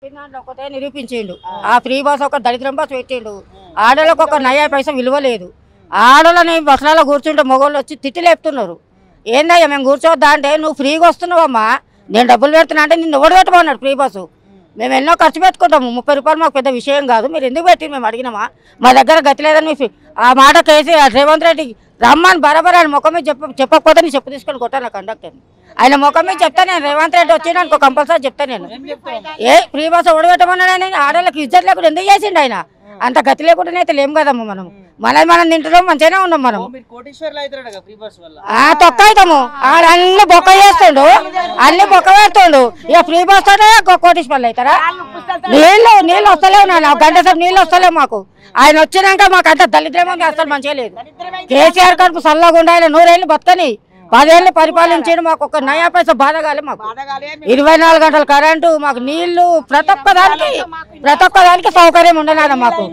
ఒకటే నిరూపించిండు. ఆ free bus ఒక దరిద్రం బస్ పెట్టిండు. ఆడలకు ఒక నయా పైసా విలువ లేదు. ఆడలని బస్సులలో కూర్చుంటే మగవాళ్ళు వచ్చి తిట్టి లేపుతున్నారు. ఏందయ్యా మేము కూర్చోవద్దా అంటే నువ్వు ఫ్రీగా వస్తున్నావమ్మా, నేను డబ్బులు పెడుతున్నా అంటే నిన్ను ఎవడు పెట్టమన్నాడు ఫ్రీ బస్సు. మేము ఎన్నో ఖర్చు పెట్టుకుంటాము, 30 రూపాయలు మాకు పెద్ద విషయం కాదు, మీరు ఎందుకు పెట్టి మేము అడిగినామా, మా దగ్గర గతి లేదని ఆ మాట కేసీ రేవంత్ రెడ్డి రమ్మని బరాబర్ ఆయన ముఖం మీద చెప్పకపోతే నేను చెప్పు తీసుకొని కొట్టాను కండక్టర్ని. ఆయన ముఖం మీద చెప్తా నేను రేవంత్ రెడ్డి వచ్చి నాకు కంపల్సరీ చెప్తాను నేను. ఫ్రీ బస్ ఓడబెట్టమన్నాడు ఆయన. ఆడవాళ్ళకి ఇజ్జత్ లేకుండా ఎందుకు చేసిండు ఆయన? అంత గతి లేకుండా అయితే లేము కదమ్మా మనం. మనం తింటున్నాం, మంచిగానే ఉన్నాం మనం. తొక్క అవుతాము. అన్ని బొక్క చేస్తుండు, అన్ని బొక్క పెడుతుండు. ఇక ఫ్రీ బస్ తోనే కోటీశ్వర్లు అవుతారా? నీళ్ళు వస్తలేవు నాన్న, గంట సేపు నీళ్ళు వస్తలేవు మాకు. ఆయన వచ్చినాక మాకు అంత దళిద్రమో అసలు మంచిగా లేదు. కేసీఆర్ కడుపు చల్లగా ఉండాలి, 100 ఏళ్ళు బతకని 10 ఏళ్ళు పరిపాలించాడు. మాకు ఒక నయా పైసా బాధ కాలే. మాకు 24 గంటల కరెంటు, మాకు నీళ్లు, ప్రతి ఒక్కదానికి సౌకర్యం ఉండనాదా మాకు.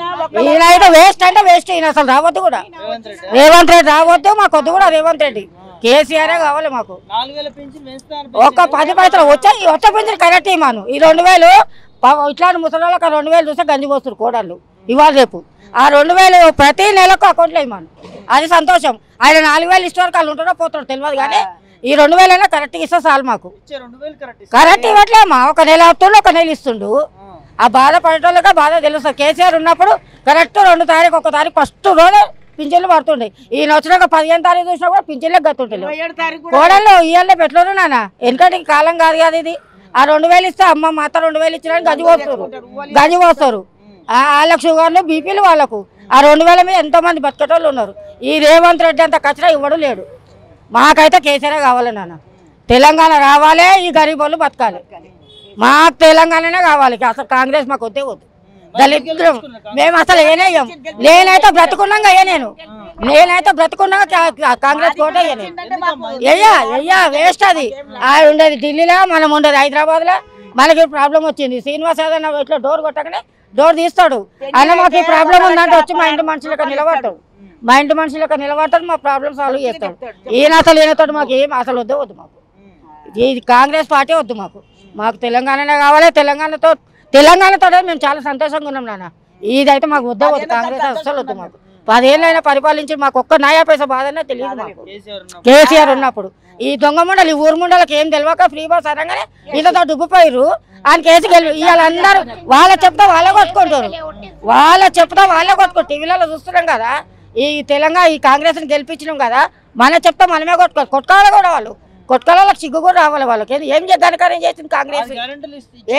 ఈయన అయితే వేస్ట్ అంటే వేస్ట్. ఈయన అసలు రావద్దు కూడా, రేవంత్ రెడ్డి రావద్దు, మాకు వద్దు కూడా రేవంత్ రెడ్డి. కేసీఆరే కావాలి మాకు. ఒక 10 పైసలు వచ్చే పింఛన్ కరెక్ట్ ఇవ్వను. ఈ 2000 ఇట్లాంటి ముసలిళ్ళకి 2000 చూస్తే గంజి పోస్తారు కోడళ్ళు ఇవాళ రేపు. ఆ 2000 ప్రతి నెలకు అకౌంట్లో ఇవ్వను, అది సంతోషం. ఆయన 4000 ఇష్ట వరకు వాళ్ళు ఉంటారో పోతాడు తెలియదు, కానీ ఈ 2000 అయినా కరెక్ట్గా ఇస్తే చాలు మాకు. కరెక్ట్ ఇవ్వట్లేమా, ఒక నెల అవుతుండు, ఒక నెల ఇస్తుండు. ఆ బాధ పడేటోళ్ళగా బాధ తెలుస్తుంది. కేసీఆర్ ఉన్నప్పుడు కరెక్ట్ 2 తారీఖు 1 తారీఖు ఫస్ట్ రోజు పింఛన్లు పడుతుండే. ఈయన వచ్చినాక 15 తారీఖు చూసినా కూడా పింఛన్లే గతుంటాయి. కోడళ్ళు ఇవన్నీ పెట్టలేదు నాన్న, ఎందుకంటే కాలం కాదు కదా ఇది. ఆ 2000 ఇస్తే అమ్మ మాత 2000 ఇచ్చినా గంజి పోస్తారు. వాళ్ళకు షుగర్లు బీపీలు వాళ్ళకు. ఆ 2000 మీద ఎంతోమంది బతికేటోళ్ళు ఉన్నారు. ఈ రేవంత్ రెడ్డి అంత కచరా ఇవ్వడం లేడు. మాకైతే కేసీఆర్ కావాలి నాన్న. తెలంగాణ రావాలి, ఈ గరీబ్ వాళ్ళు బతకాలి. మాకు తెలంగాణనే కావాలి, అసలు కాంగ్రెస్ మాకు వద్దే వద్దు. దళిద్రం మేము అసలు ఏనేయం. నేనైతే బ్రతుకున్నాగా నేనైతే బ్రతుకున్నాగా కాంగ్రెస్ కోట అయ్యా వేస్ట్. అది ఉండేది ఢిల్లీలో, మనం ఉండేది హైదరాబాద్లో. మనకి ప్రాబ్లం వచ్చింది. శ్రీనివాస్ యాదవ్ ఇట్లా డోర్ కొట్టగానే డోర్ తీస్తాడు. ఆయన మాకు ఈ ప్రాబ్లం ఉందంటే వచ్చి మా ఇంటి మనుషులకు నిలబడతాడు, మా ప్రాబ్లం సాల్వ్ చేస్తాడు. ఈయన అసలు ఈయనతో మాకు ఏం అసలు వద్దు మాకు. ఇది కాంగ్రెస్ పార్టీ వద్దు మాకు. మాకు తెలంగాణనే కావాలి. తెలంగాణతో మేము చాలా సంతోషంగా ఉన్నాం నాన్న. ఇదైతే మాకు వద్దు కాంగ్రెస్ అసలు వద్దు మాకు. 10 ఏళ్ళైనా పరిపాలించి మాకు ఒక్క నయా పైసా బాధనే తెలియదు మాకు కేసీఆర్ ఉన్నప్పుడు. ఈ దొంగ ముండలు, ఈ ఊరు ముండలకి ఏం తెలియక ఫ్రీ బస్ అనగానే వీళ్ళతో డుబ్బుపోయారు. ఆయన కేసు వీళ్ళందరూ వాళ్ళ చెప్తా వాళ్ళే కొట్టుకుంటారు. టీవీలలో చూస్తున్నాం కదా. ఈ తెలంగాణ ఈ కాంగ్రెస్ని గెలిపించినాం కదా, మన చెప్తా మనమే కొట్టుకోవాలి కూడా. వాళ్ళు కొట్టుకోవాళ్ళకి సిగ్గు కూడా రావాలి వాళ్ళకి. ఏం ఘనకార్యం చేసింది కాంగ్రెస్?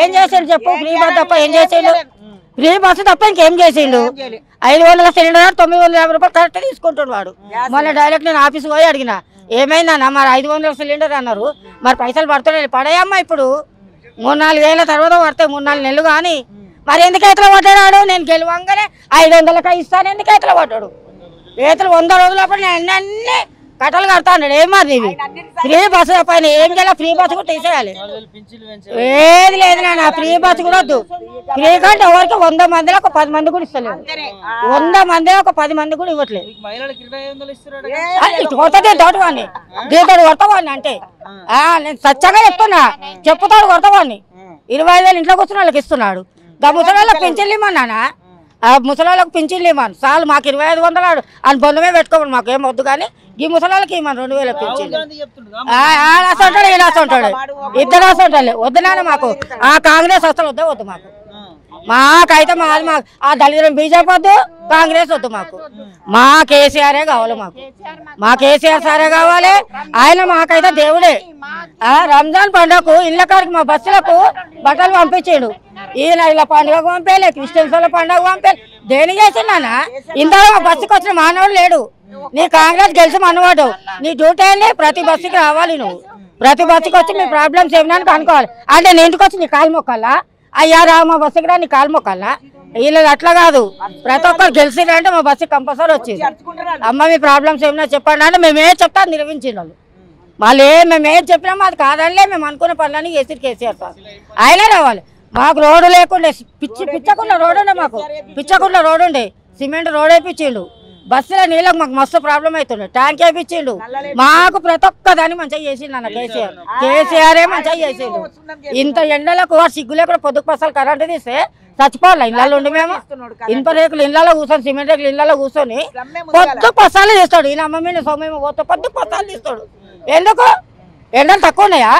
ఏం చేసిండు చెప్పు? ఫ్రీ బస్ తప్ప ఏం చేసిండు? ఫ్రీ బస్సు తప్ప ఇంకేం చేసిండు? 500 సిలిండర్ 950 రూపాయలు కరెక్ట్ తీసుకుంటాడు వాడు. మొన్న డైరెక్ట్ నేను ఆఫీస్కి పోయి అడిగిన, ఏమైందన్నా మరి 500 సిలిండర్ అన్నారు, మరి పైసలు పడుతున్నాయి. పడాయమ్మా ఇప్పుడు 3-4 ఏళ్ళ తర్వాత పడతాయి, 3-4 నెలలు. కానీ మరి ఎందుకు ఎట్లా పడ్డాడు? నేను గెలవంగానే 500కి ఇస్తాను, ఎందుకు ఎట్లా పడ్డాడు? రైతులు 100 రోజులప్పుడు నేను అన్ని కట్టలు కడతాను. ఏమది ఫ్రీ బస్సు పైన ఏం చేయాలి? ఫ్రీ బస్సు కూడా తీసేయాలి. ఏది లేదు నాన్న, ఫ్రీ బస్సు కూడా వద్దు. ఫ్రీ కంటే ఎవరికి 100 మందిలో ఒక 10 మంది కూడా ఇస్తలేదు. 100 మందిలో ఒక 10 మంది కూడా ఇవ్వట్లేదు. కొట్టదే తోటవాడిని, దీంతో కొడతావాడిని అంటే నేను స్వచ్ఛంగా చెప్పుతాడు కొడతావాడిని. 25,000 ఇంట్లో కూర్చున్న వాళ్ళకి ఇస్తున్నాడు. ముసలి వాళ్ళకి పింఛన్లు ఇమ్మన్నా, ఆ ముసలిళ్ళకి పింఛన్లు ఇవ్వను చాలు. మాకు 2500 అని బొందమే పెట్టుకోమని మాకు ఏం వద్దు. కానీ ఈ ముసలిళ్ళకి ఇవ్వను 2000 పింఛన్లు. ఆడసంటాడు ఈయనసంటాడు, ఇద్దరు వస్తుంటాడు. వద్దునా మాకు ఆ కాంగ్రెస్ అసలు వద్దు మాకు. మాకైతే మాది ఆ దళితులం బీజేపీ వద్దు, కాంగ్రెస్ వద్దు మాకు. మా కేసీఆరే కావాలి మాకు. మా కేసీఆర్ సారే కావాలి. ఆయన మాకైతే దేవుడే. రంజాన్ పండుగకు ఇళ్ళ కాడికి మా బస్సులకు బట్టలు పంపించాడు. ఈయన ఇలా పండుగకు పంపేలే, క్రిస్టియన్స్ వాళ్ళ పండుగ పంపేలే. దేని చేసిందా? ఇంతలో మా బస్సుకి వచ్చిన మానవుడు లేడు. నీ కాంగ్రెస్ గెలిచి మనవాడు, నీ డ్యూటీ అని ప్రతి బస్సుకి రావాలి. నువ్వు ప్రతి బస్సుకి వచ్చి మీ ప్రాబ్లమ్స్ ఏమన్నా అనుకోవాలి. అంటే నేను ఇంటికి వచ్చి నీ కాలు మొక్కాలా? అయ్యా రా మా బస్సుకి రా నీ కాలు మొక్కాలా? వీళ్ళది అట్లా కాదు. ప్రతి ఒక్కరు గెలిచిందంటే మా బస్సుకి కంపల్సరీ వచ్చింది. అమ్మ మీ ప్రాబ్లమ్స్ ఏమన్నా చెప్పండి అంటే మేమే చెప్తా నిర్వహించిన వాళ్ళు. మళ్ళీ మేమేం చెప్పినామో అది కాదనిలే, మేము అనుకున్న పనులని చేసి కేసీఆర్ సార్ ఆయనే రావాలి. మాకు రోడ్డు లేకుండే, పిచ్చకుండా రోడ్డు ఉండే, మాకు పిచ్చకుండా రోడ్డు ఉండే, సిమెంట్ రోడ్ వేయించిండు. బస్సులో నీళ్ళకి మాకు మస్తు ప్రాబ్లం అవుతుంది. ట్యాంక్ వేయించిండు మాకు, ప్రతి ఒక్క దాన్ని మంచిగా చేసిండు అన్న కేసీఆరే మంచిగా చేసిండు. ఇంత ఎండలకు సిగ్గులే కూడా పొద్దుకు పసాలు కరెంటు తీస్తే చచ్చిపోవాలి. ఇళ్ళలో ఉండి మేము ఇనుప రేకులు ఇళ్ళలో కూర్చొని, సిమెంట్ రేకులు ఇళ్ళలో కూర్చొని పొద్దు పసాలు తీస్తాడు. ఈయన అమ్మ మీద సోమేమో పోతే పొద్దు పసాలు తీస్తాడు. ఎందుకు ఎండలు తక్కువ ఉన్నాయా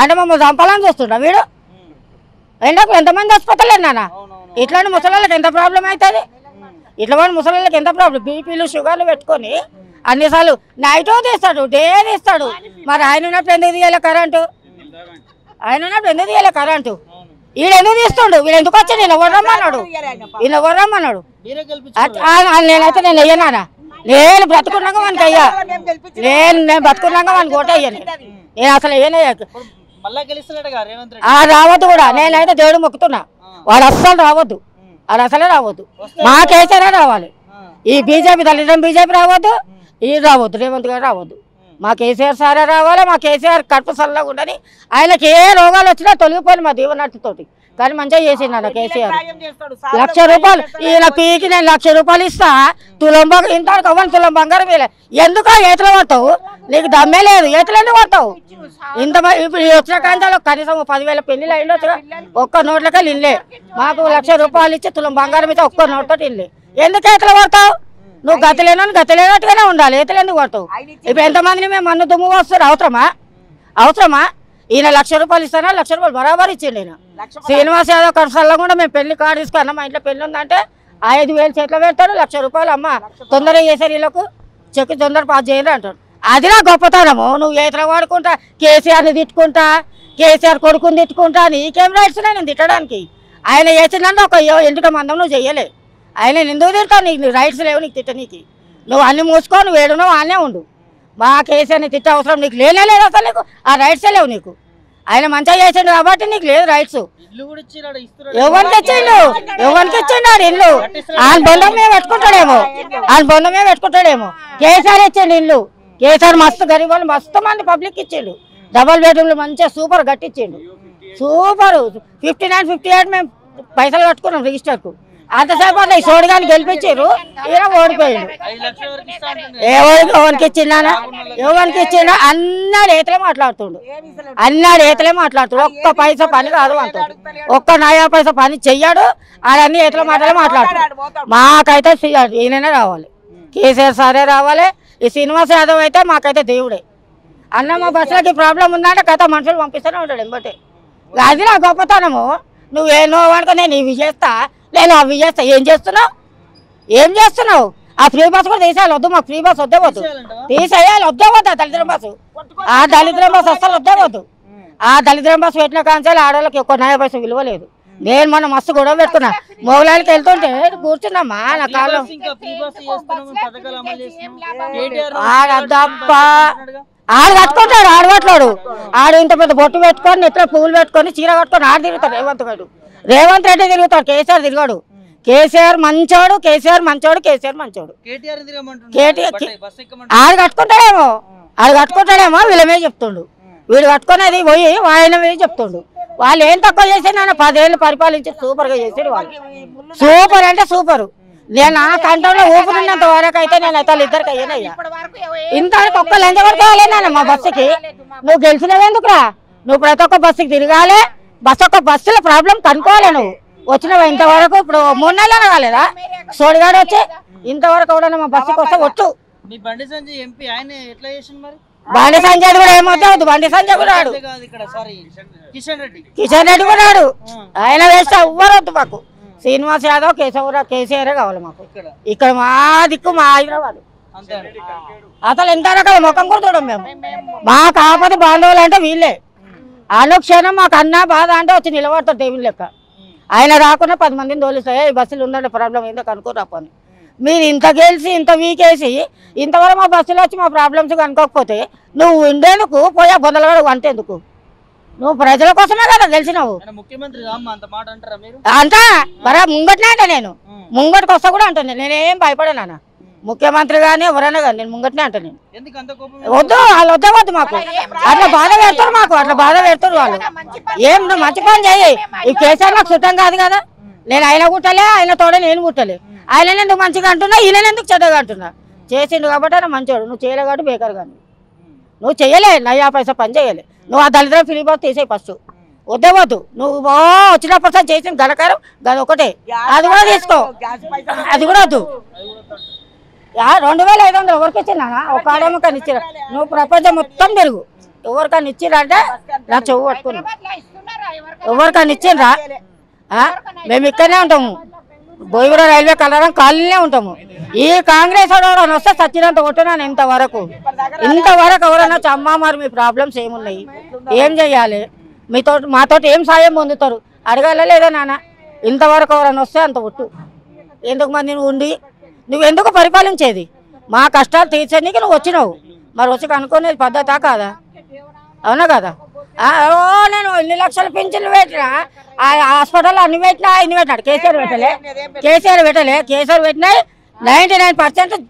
అంటే మమ్మల్ని చంపాలని చూస్తుండ వీడు. ఎండకు ఎంతమంది చచ్చిపోతలేదు నాన్న. ఇట్లాంటి ముసలాళ్ళకి ఎంత ప్రాబ్లం అవుతుంది, ఇట్లాంటి ముసలాళ్ళకి ఎంత ప్రాబ్లం. బీపీలు షుగర్లు పెట్టుకొని అన్నిసార్లు నైట్ తీస్తాడు, డే తీస్తాడు. మరి ఆయన ఉన్నప్పుడు ఎందుకు తీయాలి కరెంటు? ఆయన ఉన్నప్పుడు ఎందుకు తీయాలి కరెంటు? వీడు ఎందుకు తీస్తుండు? వీడు ఎందుకు వచ్చి నేను ఎవరు రమ్మన్నాడు? ఈయన ఎవరు రమ్మన్నాడు? నేనైతే నేను అయ్యానా? నేను బ్రతుకున్నాక మనకి అయ్యా, నేను బ్రతుకున్నాక మనకి ఓట అయ్యాను. నేను అసలు రావద్దు కూడా. నేనైతే దేవుడు మొక్కుతున్నా, వాడు అస్సలు రావద్దు, వాడు అసలే రావద్దు. మా కేసీఆర్ రావాలి. ఈ బీజేపీ దళితం బీజేపీ రావద్దు, ఇది రావద్దు, రేవంత్ గారు రావద్దు. మా కేసీఆర్ సారే రావాలి. మా కేసీఆర్ కడుపు చల్లగా ఉండని, ఆయనకి ఏ రోగాలు వచ్చినా తొలగిపోయి మా దీవెనట్టుతోటి. కానీ మంచిగా చేసిండు అన్న కేసీఆర్. 1,00,000 రూపాయలు ఈయన పీకి నేను 1,00,000 రూపాయలు ఇస్తా, తులం ఇంత కవ్వని తులం బంగారం వేలే. ఎందుకో ఏతలు పడతావు? నీకు దమ్మే లేదు, ఏతలు ఎందుకు పడతావు? ఇంత ఇప్పుడు వచ్చిన కాంతాలో కనీసం 10,000 పెళ్లిళ్ళు అయిండొచ్చు. ఒక్క నోట్లకే ఇల్లే. మాకు 1,00,000 రూపాయలు ఇచ్చి తులం బంగారం ఇస్తే ఒక్క నోట్తో ఇల్లే. ఎందుకు ఏతలు పడతావు? నువ్వు గతలేనట్టుగానే ఉండాలి, ఏతలు ఎందుకు పడతావు? ఇప్పుడు ఎంతమందిని మేము మన్ను దుమ్ము వస్తారు? అవసరమా? ఈయన 1,00,000 రూపాయలు ఇస్తానా? 1,00,000 రూపాయలు బరాబర్ ఇచ్చిండు ఈయన. శ్రీనివాస్ యాదవ్ ఖర్చుల్లో కూడా మేము పెళ్లి కార్డు తీసుకున్నా. మా ఇంట్లో పెళ్లి ఉందంటే 5,000 చేతిలో పెడతాడు. 1,00,000 రూపాయలు అమ్మ తొందరగా చేశారు, వీళ్ళకు చెక్కు తొందర పాస్ చేయండి అంటాడు. అది నా గొప్పతనము. నువ్వు ఏతలు వాడుకుంటా, కేసీఆర్ని తిట్టుకుంటా, కేసీఆర్ కొడుకుని తిట్టుకుంటా, నీకేం రైట్స్ నేను తిట్టడానికి? ఆయన చేసిందంటే ఒక ఎందుకు మందం నువ్వు చెయ్యలే. ఆయన ఎందుకు తింటావు? నీకు రైట్స్ లేవు నీకు తిట్టనీకి. నువ్వు అన్ని మూసుకో, నువ్వు ఏడున్నావు ఆనే ఉండు. మా కేసీఆర్ని తిట్టే అవసరం నీకు లేనే లేదు అసలు. నీకు ఆ రైట్సే లేవు నీకు. ఆయన మంచిగా చేసిండు కాబట్టి నీకు లేదు రైట్స్. ఎవరికి ఇచ్చిండు? ఆడు ఇల్లు ఆయన బొందమే పెట్టుకుంటాడేమో. కేసీఆర్ ఇచ్చిండు ఇల్లు. కేసీఆర్ మస్తు గరీబ్ వాళ్ళు మస్తు మంది పబ్లిక్ ఇచ్చిండు. డబల్ బెడ్రూమ్లు మంచిగా సూపర్ కట్టించిండు. సూపర్ 59, 58 మేము పైసలు కట్టుకున్నాం రిజిస్టర్కు. అంతసేపు ఈ సోడిగాని గెలిపించారు, ఈయన ఓడిపోయాడు. ఎవరికి ఇచ్చిండా? అన్నాడు ఏతలే మాట్లాడుతుండు. ఒక్క పైసా పని కాదు అంటాడు. ఒక్క నయా పైసా పని చెయ్యాడు. అన్ని ఏతల మాటలే మాట్లాడుతాడు. మాకైతే ఈయననే రావాలి, కేసీఆర్ సారే రావాలి. ఈ శ్రీనివాస్ యాదవ్ అయితే మాకైతే దేవుడే. అన్న మా బస్సులకి ప్రాబ్లం ఉందంటే కథ మనుషులు పంపిస్తూనే ఉంటాడు ఎంబటే. అది నా గొప్పతనము. నువ్వేనో అనుకో, నేను ఇవి చేస్తా, నేను అవి చేస్తా. ఏం చేస్తున్నావు? ఆ ఫ్రీ బస్ కూడా తీసేయాలి. వద్దు, మాకు ఫ్రీ బస్ వద్దే వద్దు, తీసేయాలి. వద్దే వద్దు ఆ దళిద్రం బస్సు. ఆ దళిద్రం బస్సు అస్సలు వద్దే వద్దు. ఆ దళిద్రం బస్సు పెట్టిన కాంచాలి ఆడవాళ్ళకి ఒక్క న్యాయ పైసలు విలువ లేదు. నేను మొన్న మస్తు గొడవ పెట్టుకున్నా. మొగలాళ్ళకి వెళ్తుంటే కూర్చున్నామా నా కాళ్ళు ఆడు కట్టుకుంటాడు. ఆడవట్లాడు ఆడు ఇంత పెద్ద బొట్టు పెట్టుకొని నెట్లో పువ్వులు పెట్టుకొని చీర కట్టుకొని ఆడు తిరుగుతాడు. రేవంత్ రెడ్డి తిరుగుతాడు, కేసీఆర్ తిరిగాడు. కేసీఆర్ మంచోడు. ఆడు కట్టుకుంటాడేమో వీళ్ళమే చెప్తుండు. వీడు కట్టుకునేది పోయి ఆయన మీద చెప్తుండు. వాళ్ళు ఏం తక్కువ చేశారు? నన్ను 10 ఏళ్ళు పరిపాలించి సూపర్గా చేసాడు వాళ్ళు. సూపర్ అంటే సూపరు. నేను ఆ కంటంలో ఊపిరినంత వరకు అయితే నేను అయితే ఇద్దరికి అయ్యానయ్యా. ఇంతవరకు ఒక్కళ్ళు ఎంతవరకు కాలేనా మా బస్సుకి? నువ్వు గెలిచినవెందుకురా? నువ్వు ప్రతి ఒక్క బస్సుకి తిరగాలి. బస్సులో ప్రాబ్లం కనుక్కోవాలి. నువ్వు వచ్చినవా ఇంతవరకు? ఇప్పుడు 3 నెలలు కాలేదా సోడిగాడు వచ్చి? ఇంతవరకు కూడా మా బస్సుకి వస్తే వచ్చు. బండి సంజయ్ కూడా ఏమవుతుంది? బండి సంజయ్ కూడా ఆడు, కిషన్ రెడ్డి కూడా ఆడు. ఆయన వేస్తే ఎవ్వరు వద్దు మాకు. శ్రీనివాస్ యాదవ్, కేసీఆర్ కావాలి మాకు. ఇక్కడ మా దిక్కు మా హైదరాబాద్. అసలు ఎంత రకాల ముఖం కూడా చూడం మేము. మా కాకపోతే బాంధవులు అంటే వీళ్ళే. అనుక్షణం మాకు అన్న బాధ అంటే వచ్చి నిలబడతారు టేబుల్ లెక్క. ఆయన రాకుండా 10 మందిని తోలిస్తాయి. ఈ బస్సులు ఉందంటే ప్రాబ్లం ఏందో కనుక్కోరాపని. మీరు ఇంత గెలిచి ఇంత వీకేసి ఇంతవరకు మా బస్సులో వచ్చి మా ప్రాబ్లమ్స్ కనుక్కోకపోతే నువ్వు ఉండేందుకు పోయా బొందలగడ అంటేందుకు? నువ్వు ప్రజల కోసమే కదా గెలిచినావు. అంటా మరా ముంగట్నే అంటే నేను ముంగటికి వస్తా కూడా అంటాను. నేనేం భయపడనా? ముఖ్యమంత్రి కానీ ఎవరైనా కానీ నేను ముంగట్నే అంటా. నేను వద్దు, వాళ్ళు వద్దే వద్దు మాకు. అట్లా బాధ పెడతారు వాళ్ళు. ఏం నువ్వు మంచి పని చేయి. ఈ కేసీఆర్ నాకు చుట్టం కాదు కదా. నేను ఆయన కుట్టలే, ఆయన తోడ నేను కుట్టలే. ఆయన ఎందుకు మంచిగా అంటున్నా, ఈయన ఎందుకు చెడ్డగా అంటున్నా? చేసిండు కాబట్టి ఆయన మంచోడు, నువ్వు చేయలే కాబట్టి బేకారు కానీ నువ్వు చేయలే, నయ్యా పైసా పని చేయలే. నువ్వు ఆ దళిత ఫ్రీ బస్ తీసేయి ఫస్ట్, వద్దే వద్దు. నువ్వు వచ్చినప్పుడు చేసిన గణకారం గది ఒకటే, అది కూడా తీసుకో, అది కూడా వద్దు. 2500 ఎవరికి ఇచ్చినా? ఒక ఆడమ్మకని ఇచ్చిరా? నువ్వు ప్రపంచం మొత్తం తిరుగు, ఎవరికైనా ఇచ్చిరంటే నా చెవు పట్టుకున్నా. ఎవరికైనా ఇచ్చిండ్రా? మేము ఇక్కడనే ఉంటాము, బోయిగూడ రైల్వే కలరం కాలనీనే ఉంటాము. ఈ కాంగ్రెస్ వాడు వస్తే సచ్చినంత కొట్టున్నాను. ఇంతవరకు ఎవరన్నా అమ్మా మరి మీ ప్రాబ్లమ్స్ ఏమున్నాయి, ఏం చెయ్యాలి, మాతో ఏం సాయం పొందుతారు అడగాల లేదా నాన్న? ఇంతవరకు ఎవరన్నా వస్తే అంత ఒట్టు. ఎందుకు మరి నువ్వు ఉండి నువ్వెందుకు పరిపాలించేది? మా కష్టాలు తీర్చడానికి నువ్వు వచ్చినావు, మరి వచ్చి కనుక్కునేది పద్ధతా కాదా? అవునా కదా? నేను ఎన్ని లక్షల పింఛన్లు పెట్టినా, హాస్పిటల్ అన్ని పెట్టినా, ఇన్ని పెట్టినాడు. కేసీఆర్ పెట్టలే. కేసీఆర్ పెట్టినాయి 99%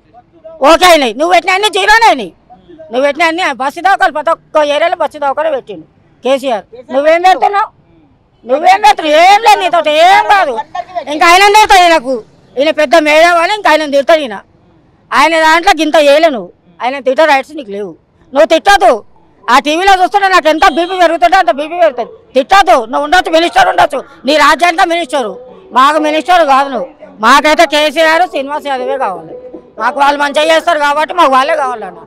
ఓకే అయినాయి. నువ్వు పెట్టిన అన్ని జీరోనే అయినాయి. నువ్వు పెట్టిన అన్ని బస్సు దవాఖాలు, ప్రతి ఒక్క ఏరియాలో బస్సు దవాఖాలు పెట్టిండు కేసీఆర్. నువ్వేం పెడుతున్నావు? ఏం లేదు, నీతో ఏం కాదు. ఇంకా ఆయన తిడతాడు, ఈయనకు ఈయన పెద్ద మేడం అని ఇంకా ఆయన తిడతాడు. ఆయన దాంట్లో గింత వేయలే నువ్వు, ఆయన తిట్ట రైట్స్ నీకు లేవు. నువ్వు తిట్టదు. ఆ టీవీలో చూస్తుంటే నాకు ఎంత బీపీ పెరుగుతుంటే అంత బీపీ పెరుగుతుంది. తిట్టదు. నువ్వు ఉండొచ్చు, మినిస్టర్ ఉండొచ్చు, నీ రాజ్యాంగ మినిస్టరు. మాకు మినిస్టర్ కాదు నువ్వు. మాకైతే కేసీఆర్, శ్రీనివాస్ యాదవే కావాలి. మాకు వాళ్ళు మంచిగా చేస్తారు కాబట్టి మాకు వాళ్ళే కావాలన్న.